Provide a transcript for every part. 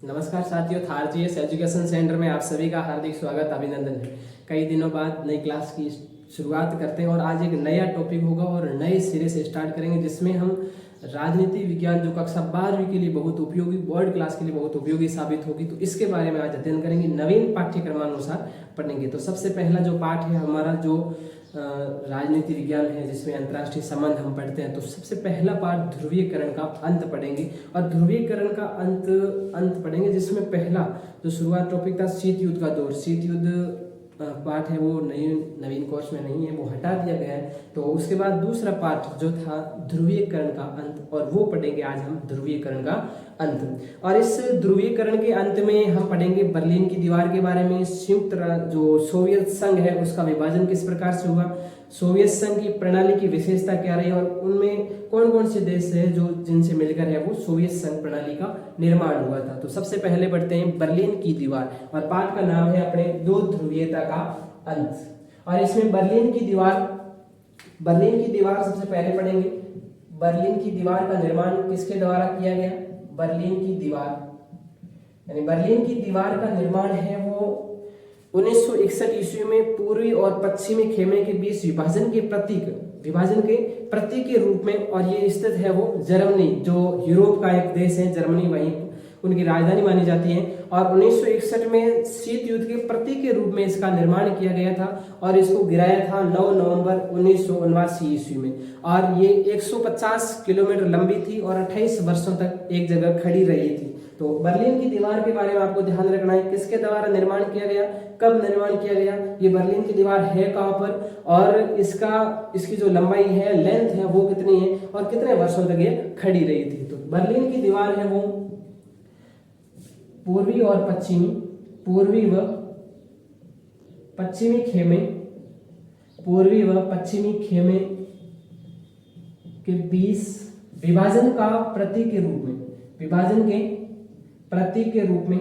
नमस्कार साथियों, Thar GS education centre में आप सभी का हार्दिक स्वागत अभिनंदन है। कई दिनों बाद नई क्लास की शुरुआत करते हैं और आज एक नया टॉपिक होगा और नए सिरे से स्टार्ट करेंगे, जिसमें हम राजनीति विज्ञान जो कक्षा 12वीं के लिए बहुत उपयोगी, बोर्ड क्लास के लिए बहुत उपयोगी साबित होगी, तो इसके बारे में आज अध्ययन करेंगे, नवीन पाठ्यक्रमानुसार पढ़ेंगे। तो सबसे पहला जो पाठ है हमारा जो राजनीति विज्ञान है, जिसमें अंतर्राष्ट्रीय संबंध हम पढ़ते हैं, तो सबसे पहला पाठ ध्रुवीकरण का अंत पढ़ेंगे और ध्रुवीकरण का अंत पढ़ेंगे, जिसमें पहला जो शुरुआत टॉपिक था शीत युद्ध का दौर, शीत युद्ध पाठ है वो नवीन कोर्स में नहीं है, वो हटा दिया गया है। तो उसके बाद दूसरा पाठ जो था ध्रुवीकरण का अंत, और वो पढ़ेंगे आज हम ध्रुवीकरण का अंत। और इस ध्रुवीकरण के अंत में हम पढ़ेंगे बर्लिन की दीवार के बारे में, जो सोवियत संघ है उसका विभाजन किस प्रकार से हुआ, सोवियत संघ की प्रणाली की विशेषता क्या रही और उनमें कौन कौन से देश है जो जिनसे मिलकर है वो सोवियत संघ प्रणाली का निर्माण हुआ था। तो सबसे पहले पढ़ते हैं बर्लिन की दीवार, और पाठ का नाम है अपने दो ध्रुवीयता का अंत। और इसमें बर्लिन की दीवार सबसे पहले पढ़ेंगे। बर्लिन की दीवार का निर्माण किसके द्वारा किया गया? बर्लिन की दीवार का निर्माण है वो 1961 ईस्वी में पूर्वी और पश्चिमी खेमे के बीच विभाजन के प्रतीक के रूप में, और ये स्थित है वो जर्मनी, जो यूरोप का एक देश है जर्मनी, वहीं उनकी राजधानी मानी जाती है। और 1961 में शीत युद्ध के प्रतीक के रूप में इसका निर्माण किया गया था और इसको गिराया था 9 नवंबर 1979 ईस्वी में। और ये 150 किलोमीटर लंबी थी और 28 वर्षों तक एक जगह खड़ी रही थी। तो बर्लिन की दीवार के बारे में आपको ध्यान रखना है, किसके द्वारा निर्माण किया गया, कब निर्माण किया गया, ये बर्लिन की दीवार है कहाँ पर, और इसकी जो लंबाई है, लेंथ है, वो कितनी है और कितने वर्षों तक ये खड़ी रही थी। तो बर्लिन की दीवार है वो पूर्वी व पश्चिमी खेमे के बीच विभाजन के प्रतीक के रूप में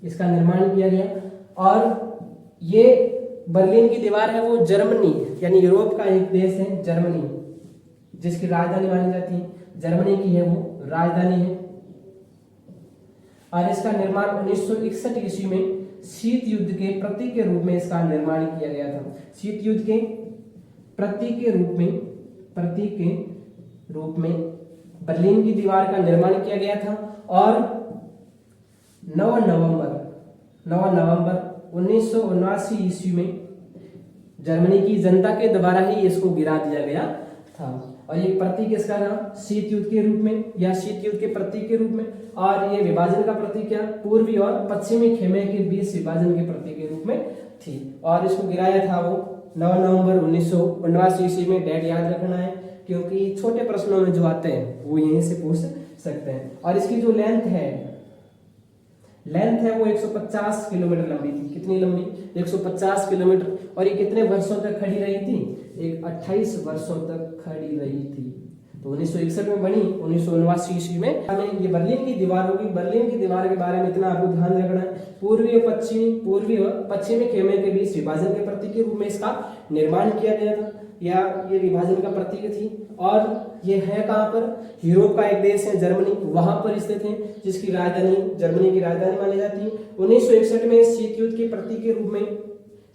इसका निर्माण किया गया। और ये बर्लिन की दीवार है वो जर्मनी, यानी यूरोप का एक देश है जर्मनी, जिसकी राजधानी मानी जाती है, जर्मनी की है वो राजधानी है। और इसका निर्माण 1961 ईस्वी में शीत युद्ध के प्रतीक के रूप में इसका निर्माण किया गया था। शीत युद्ध के प्रतीक के रूप में बर्लिन की दीवार का निर्माण किया गया था। और 9 नवंबर 1979 ईस्वी में जर्मनी की जनता के द्वारा ही इसको गिरा दिया गया था। और ये प्रतीक इसका नाम शीत युद्ध के रूप में या शीत युद्ध के प्रतीक के रूप में, और ये विभाजन का प्रतीक क्या, पूर्वी और पश्चिमी खेमे के बीच विभाजन के प्रतीक के रूप में थी। और इसको गिराया था वो 9 नवंबर 1979 ईस्वी में। डेट याद रखना है, क्योंकि छोटे प्रश्नों में जो आते हैं वो यहीं से पूछ सकते हैं। और इसकी जो लेंथ है वो 150 किलोमीटर लंबी थी। कितनी लंबी? 150 किलोमीटर। और ये कितने वर्षों तक खड़ी रही थी? 28 वर्षों तक खड़ी रही थी। तो 1961 में बनी, 1979 ईस्वी में ये बर्लिन की दीवार होगी। बर्लिन की दीवार के बारे में इतना आपको ध्यान रखना है, पूर्वी व पश्चिमी खेमे के बीच विभाजन के प्रतीक के रूप में इसका निर्माण किया गया था, या ये विभाजन का प्रतीक थी। और ये है कहाँ पर? यूरोप का एक देश है जर्मनी, वहां पर स्थित है, जिसकी राजधानी जर्मनी की राजधानी मानी जाती है। 1961 में शीत युद्ध के प्रतीक के रूप में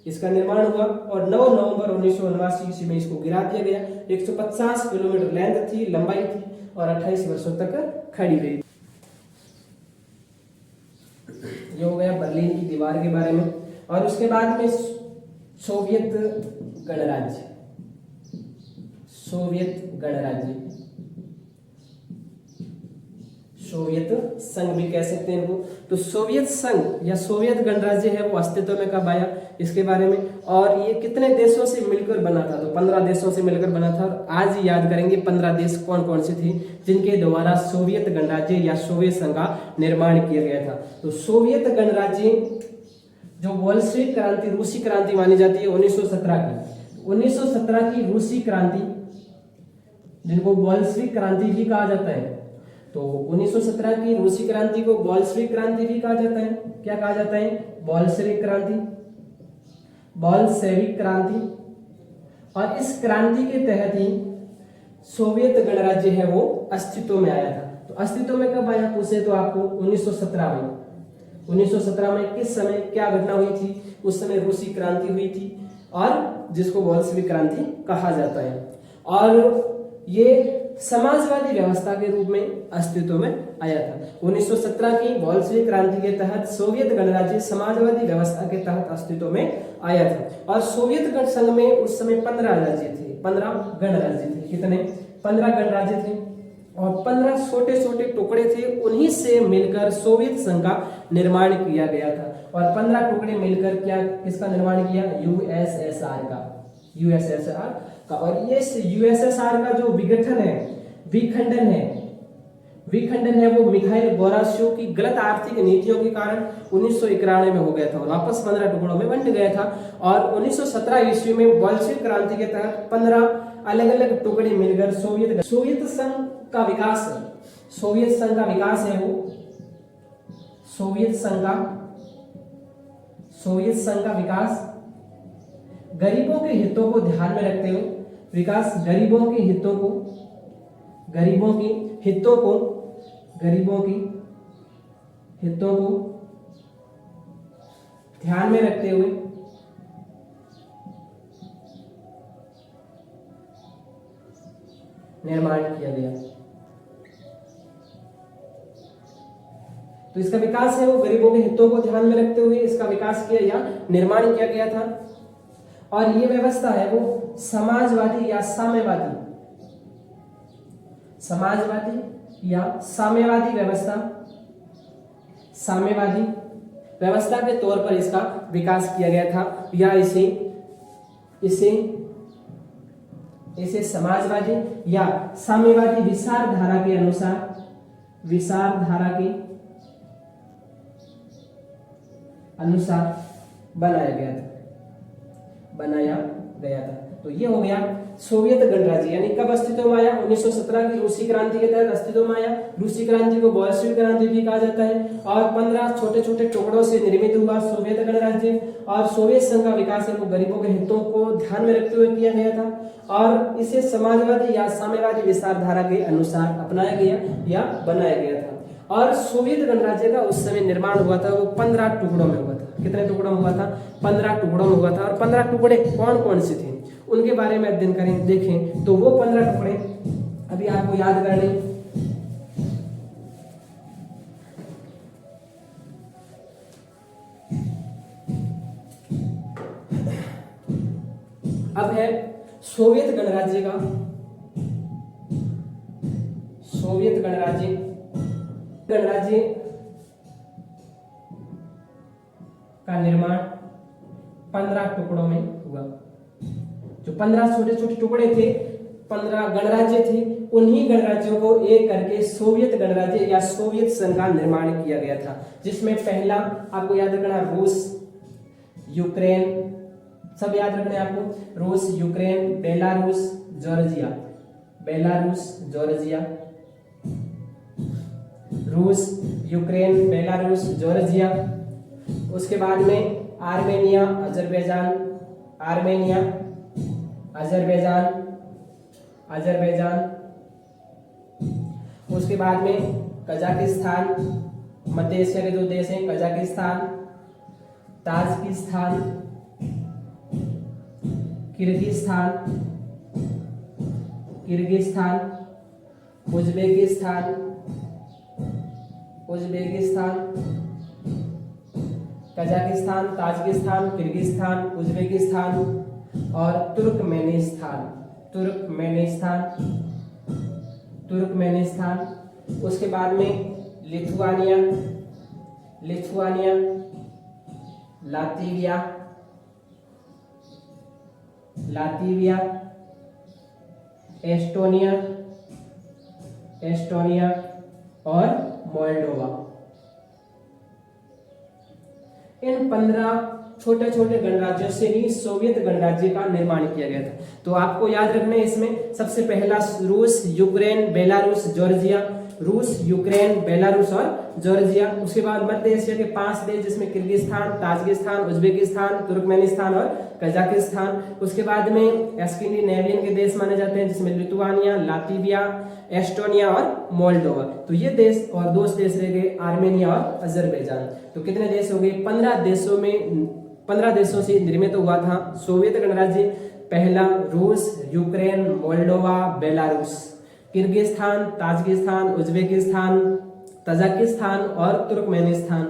इसका निर्माण हुआ और 9 नवंबर 1979 ईस्वी में इसको गिरा दिया गया। 150 किलोमीटर लेंथ थी, लंबाई थी, और 28 वर्षों तक खड़ी रही। ये हो गया बर्लिन की दीवार के बारे में। और उसके बाद में सोवियत संघ भी कह सकते हैं इनको। तो सोवियत संघ या सोवियत गणराज्य है वो अस्तित्व में कब आया, इसके बारे में। और ये कितने देशों से मिलकर बना था? तो 15 देशों से मिलकर बना था। और आज ही याद करेंगे 15 देश कौन कौन से थे जिनके द्वारा सोवियत गणराज्य या सोवियत संघ का निर्माण किया गया था। तो सोवियत गणराज्य जो बोल्शेविक क्रांति, रूसी क्रांति मानी जाती है 1917 की रूसी क्रांति, जिनको बोल्शेविक क्रांति भी कहा जाता है। तो 1917 की रूसी क्रांति को बोल्शेविक क्रांति भी कहा जाता है। क्या कहा जाता है? बोल्शेविक क्रांति। और इस क्रांति के तहत ही सोवियत गणराज्य है वो अस्तित्व में आया था। तो तो अस्तित्व में कब आया पूछे तो आपको 1917 में। 1917 में किस समय क्या घटना हुई थी? उस समय रूसी क्रांति हुई थी और जिसको बोल्शेविक क्रांति कहा जाता है, और ये समाजवादी व्यवस्था के रूप में अस्तित्व में आया था। 1917 की बोल्शेविक क्रांति के तहत सोवियत गणराज्य समाजवादी व्यवस्था के तहत अस्तित्व में आया था, और सोवियत संघ में उस समय 15 राज्य थे, 15 गणराज्य थे। कितने? 15 गणराज्य थे, और 15 छोटे छोटे टुकड़े थे, उन्हीं से मिलकर सोवियत संघ का निर्माण किया गया था। और 15 टुकड़े मिलकर क्या किसका निर्माण किया? यूएसएसआर का, यूएसएसआर का। और ये यूएसएसआर का जो विघटन है, विखंडन है वो मिखाइल गोराशेव की गलत आर्थिक नीतियों के कारण 1991 में हो गया था और वापस 15 टुकड़ों में बंट गया था। और 1917 ईस्वी में बोल्शेविक क्रांति के तहत 15 अलग अलग टुकड़े मिलकर सोवियत संघ का विकास है, सोवियत संघ का विकास है वो, सोवियत संघ का विकास गरीबों के हितों को ध्यान में रखते हुए, विकास गरीबों के हितों को ध्यान में रखते हुए निर्माण किया गया। तो इसका विकास है वो गरीबों के हितों को ध्यान में रखते हुए इसका विकास किया या निर्माण किया गया था। और ये व्यवस्था है वो समाजवादी या साम्यवादी व्यवस्था के तौर पर इसका विकास किया गया था, या इसे समाजवादी या साम्यवादी विचारधारा के अनुसार बनाया गया था। तो ये हो गया सोवियत गणराज्य, यानी कब अस्तित्व में आया? 1917 की रूसी क्रांति के तहत अस्तित्व में आया। रूसी क्रांति को बोल्शेविक क्रांति भी कहा जाता है, और 15 छोटे छोटे टुकड़ों से निर्मित हुआ सोवियत गणराज्य। और सोवियत संघ का विकास है वो गरीबों के हितों को ध्यान में रखते हुए किया गया था, और इसे समाजवादी या साम्यवादी विचारधारा के अनुसार अपनाया गया या बनाया गया था। और सोवियत गणराज्य का उस समय निर्माण हुआ था वो 15 टुकड़ों में हुआ था। कितने टुकड़ों में हुआ था? 15 टुकड़ों में हुआ था। और 15 टुकड़े कौन कौन से थे उनके बारे में अध्ययन करें, देखें तो वो 15 टुकड़े अभी आपको याद करने। अब है सोवियत गणराज्य का निर्माण 15 टुकड़ों में हुआ। जो 15 छोटे छोटे टुकड़े थे, 15 गणराज्य थे, उन्हीं गणराज्यों को एक करके सोवियत गणराज्य या सोवियत संघ का निर्माण किया गया था, जिसमें पहला आपको याद रखना रूस, यूक्रेन, सब याद रखना है आपको, रूस, यूक्रेन, बेलारूस, जॉर्जिया। उसके बाद में आर्मेनिया, अजरबैजान। उसके बाद में कजाकिस्तान, मध्य एशिया के जो देश हैं, Kazakhstan, Tajikistan, Kyrgyzstan, Uzbekistan, Kazakhstan, Tajikistan, Kyrgyzstan, Uzbekistan और तुर्कमेनिस्तान। उसके बाद में लिथुआनिया, लातविया, एस्टोनिया और मोल्डोवा। इन 15 छोटे छोटे गणराज्यों से ही सोवियत गणराज्य का निर्माण किया गया था। तो आपको याद रखना है इसमें सबसे पहला रूस, यूक्रेन, बेलारूस, जॉर्जिया, रूस, यूक्रेन, बेलारूस और जॉर्जिया। उसके बाद मध्य एशिया के 5 देश जिसमें किर्गिस्तान, ताजिकिस्तान, उज्बेकिस्तान, तुर्कमेनिस्तान और कजाकिस्तान। उसके बाद में स्कैंडिनेवियन के देश माने जाते हैं जिसमें लिथुआनिया, लातविया, एस्टोनिया और मोल्डोवा। तो ये देश और 2 देश रह गए आर्मेनिया और अजरबैजान। तो कितने देश हो गए? 15 देशों से निर्मित हुआ था सोवियत गणराज्य। पहला रूस, Ukraine, Moldova, Belarus, Kyrgyzstan, Tajikistan, Uzbekistan, Tajikistan और तुर्कमेनिस्तान,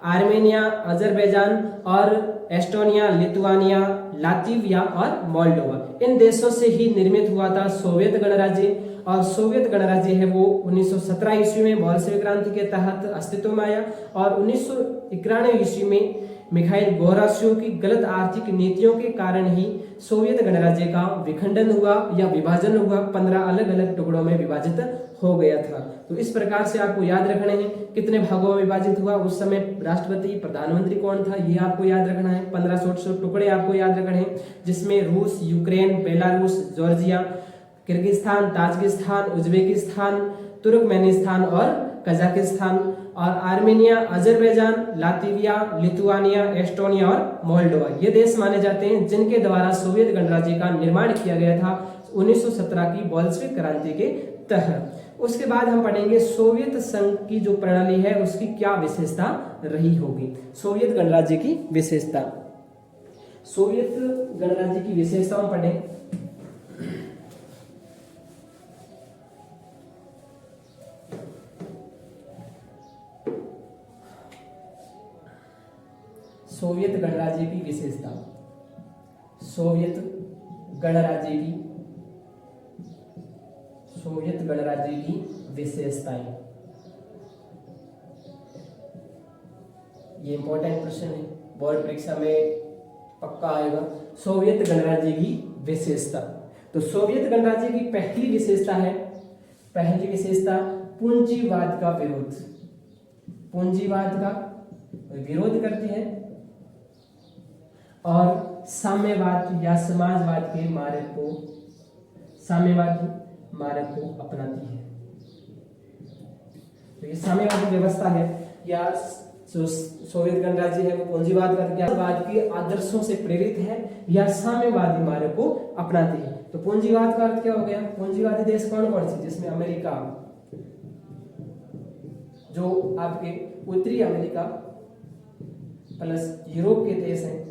आर्मेनिया, अजरबैजान और एस्टोनिया, लिथुआनिया, लातविया और मोल्डोवा। इन देशों से ही निर्मित हुआ था सोवियत गणराज्य। और सोवियत गणराज्य है वो 1917 ईस्वी में बोल्शेविक क्रांति के तहत अस्तित्व में आया और 1991 ईस्वी में मिखाइल गोर्बाचोव की गलत आर्थिक नीतियों के कारण ही सोवियत गणराज्य का विखंडन हुआ या विभाजन हुआ, 15 अलग अलग टुकड़ों में विभाजित हो गया था। तो इस प्रकार से आपको याद रखने हैं कितने भागों में विभाजित हुआ, उस समय राष्ट्रपति प्रधानमंत्री कौन था, ये आपको याद रखना है। 15 छोटे टुकड़े आपको याद रखने हैं जिसमें रूस, Ukraine, Belarus, Georgia, Kyrgyzstan, Tajikistan, Uzbekistan, Turkmenistan और कजाकिस्तान, और Armenia, Azerbaijan, Latvia, Lithuania, Estonia और मोल्डोवा ये देश माने जाते हैं जिनके द्वारा सोवियत गणराज्य का निर्माण किया गया था 1917 की बोल्शेविक क्रांति के तहत। उसके बाद हम पढ़ेंगे सोवियत संघ की जो प्रणाली है उसकी क्या विशेषता रही होगी। सोवियत गणराज्य की विशेषता, सोवियत गणराज्य की विशेषता हम पढ़ें। सोवियत गणराज्य की विशेषता, सोवियत गणराज्य की विशेषताएं, ये इंपॉर्टेंट क्वेश्चन है, बोर्ड परीक्षा में पक्का आएगा। सोवियत गणराज्य की विशेषता, तो सोवियत गणराज्य की पहली विशेषता है, पहली विशेषता पूंजीवाद का विरोध, पूंजीवाद का विरोध करती है और साम्यवाद या समाजवाद के मार्ग को, साम्यवादी मार्ग को अपनाती है। तो ये साम्यवादी व्यवस्था है या जो सोवियत गणराज्य है वो पूंजीवाद के आदर्शों से प्रेरित है या साम्यवादी मार्ग को अपनाती है। तो पूंजीवाद का अर्थ क्या हो गया? पूंजीवादी देश कौन कौन से, जिसमें अमेरिका, जो आपके उत्तरी अमेरिका प्लस यूरोप के देश हैं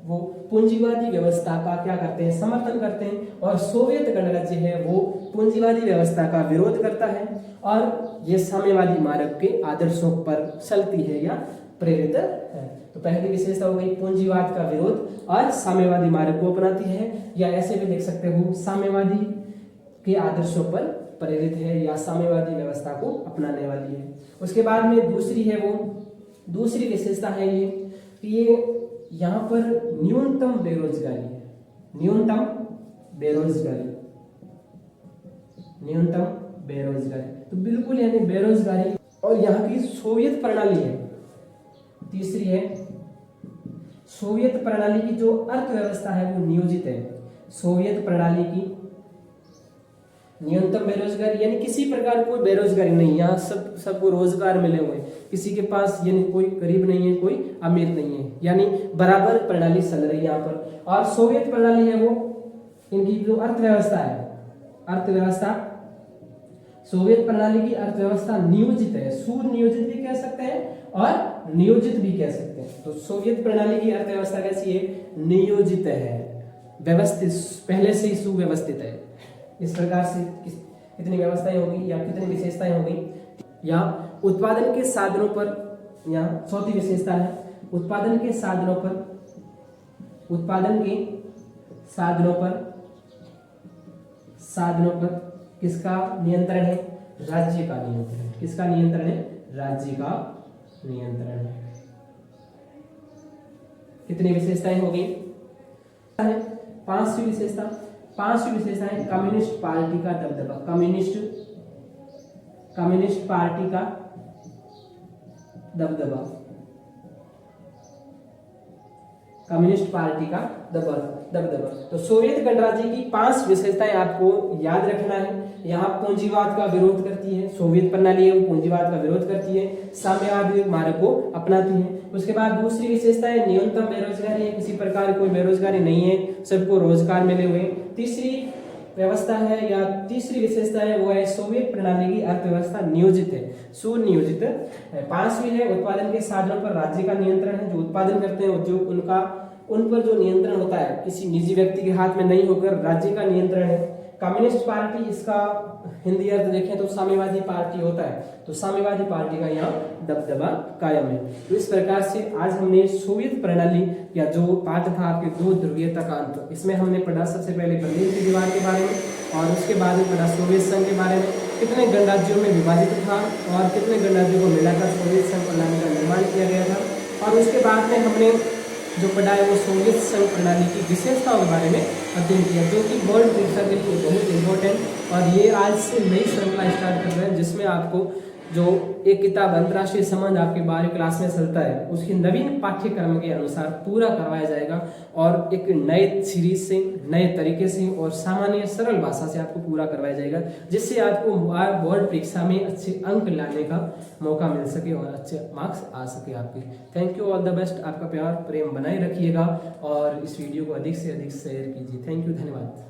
वो पूंजीवादी व्यवस्था का क्या करते हैं? समर्थन करते हैं। और सोवियत गणराज्य है वो पूंजीवादी व्यवस्था का विरोध करता है और ये साम्यवादी मार्ग के आदर्शों पर चलती है या प्रेरित है। तो पहली विशेषता हो गई पूंजीवाद का विरोध और साम्यवादी मार्ग को अपनाती है, या ऐसे भी देख सकते हो साम्यवादी के आदर्शों पर प्रेरित है या साम्यवादी व्यवस्था को अपनाने वाली है। उसके बाद में दूसरी है वो, दूसरी विशेषता है ये कि ये यहाँ पर न्यूनतम बेरोजगारी है, न्यूनतम बेरोजगारी, न्यूनतम बेरोजगारी, तो बिल्कुल यानी बेरोजगारी। और यहाँ की सोवियत प्रणाली है, तीसरी है सोवियत प्रणाली की जो अर्थव्यवस्था है वो नियोजित है। सोवियत प्रणाली की न्यूनतम बेरोजगारी यानी किसी प्रकार कोई बेरोजगारी नहीं, यहाँ सबको रोजगार मिले हुए, किसी के पास यानी कोई गरीब नहीं है, कोई अमीर नहीं है, यानी बराबर प्रणाली चल रही है यहाँ पर। और सोवियत प्रणाली है वो, इनकी जो अर्थव्यवस्था है, अर्थव्यवस्था सोवियत प्रणाली की अर्थव्यवस्था नियोजित है, सुनियोजित भी कह सकते हैं और नियोजित भी कह सकते हैं। तो सोवियत प्रणाली की अर्थव्यवस्था कैसी है? नियोजित है, व्यवस्थित, पहले से ही सुव्यवस्थित है। इस प्रकार से कितनी व्यवस्थाएं होगी या कितनी विशेषताएं होगी? यहाँ उत्पादन के साधनों पर, यहाँ चौथी विशेषता है उत्पादन के साधनों पर, उत्पादन के साधनों पर, साधनों पर किसका नियंत्रण है? राज्य का नियंत्रण। किसका नियंत्रण है? राज्य का नियंत्रण है। कितनी विशेषताएं होगी? पांचवी विशेषता, पांचवी विशेषता है कम्युनिस्ट पार्टी का दबदबा, कम्युनिस्ट पार्टी का दबदबा, कम्युनिस्ट पार्टी का दबदबा। तो सोवियत गणराज्य की 5 विशेषताएं आपको याद रखना है। यहाँ पूंजीवाद का विरोध करती है, सोवियत प्रणाली है वो पूंजीवाद का विरोध करती है, साम्यवादी मार्ग को अपनाती है। उसके बाद दूसरी विशेषता है न्यूनतम बेरोजगारी है, किसी प्रकार की कोई बेरोजगारी नहीं है, सबको रोजगार मिले हुए। तीसरी व्यवस्था है या तीसरी विशेषता है वो है सोवियत प्रणाली की अर्थव्यवस्था नियोजित है, सुनियोजित है। पांचवी है उत्पादन के साधनों पर राज्य का नियंत्रण है, जो उत्पादन करते हैं उद्योग उन पर जो नियंत्रण होता है किसी निजी व्यक्ति के हाथ में नहीं होकर राज्य का नियंत्रण है। कम्युनिस्ट पार्टी, इसका हिंदी अर्थ देखें तो साम्यवादी पार्टी होता है, तो साम्यवादी पार्टी का यहाँ दबदबा कायम है। तो इस प्रकार से आज हमने सोवियत प्रणाली या जो पाठ था आपके दो ध्रुवीयता का अंत, इसमें हमने पढ़ा सबसे पहले बर्लिन की दीवार के बारे में और उसके बाद में पढ़ा सोवियत संघ के बारे में, कितने गणराज्यों में विभाजित था और कितने गणराज्यों को मिलाकर सोवियत संघ प्रणाली का निर्माण किया गया था। और उसके बाद में हमने जो पढ़ा है वो सोवियत संघ प्रणाली की विशेषताओं के बारे में अध्ययन किया, जो कि बोर्ड परीक्षा के लिए बहुत इंपॉर्टेंट। और ये आज से नई श्रृंखला स्टार्ट कर रहे हैं जिसमें आपको जो एक किताब अंतर्राष्ट्रीय संबंध आपके 12वीं क्लास में चलता है उसकी नवीन पाठ्यक्रम के अनुसार पूरा करवाया जाएगा और एक नए सीरीज से, नए तरीके से और सामान्य सरल भाषा से आपको पूरा करवाया जाएगा, जिससे आपको बोर्ड परीक्षा में अच्छे अंक लाने का मौका मिल सके और अच्छे मार्क्स आ सके आपके। Thank you, all the best. आपका प्यार प्रेम बनाए रखिएगा और इस वीडियो को अधिक से अधिक शेयर कीजिए। थैंक यू, धन्यवाद।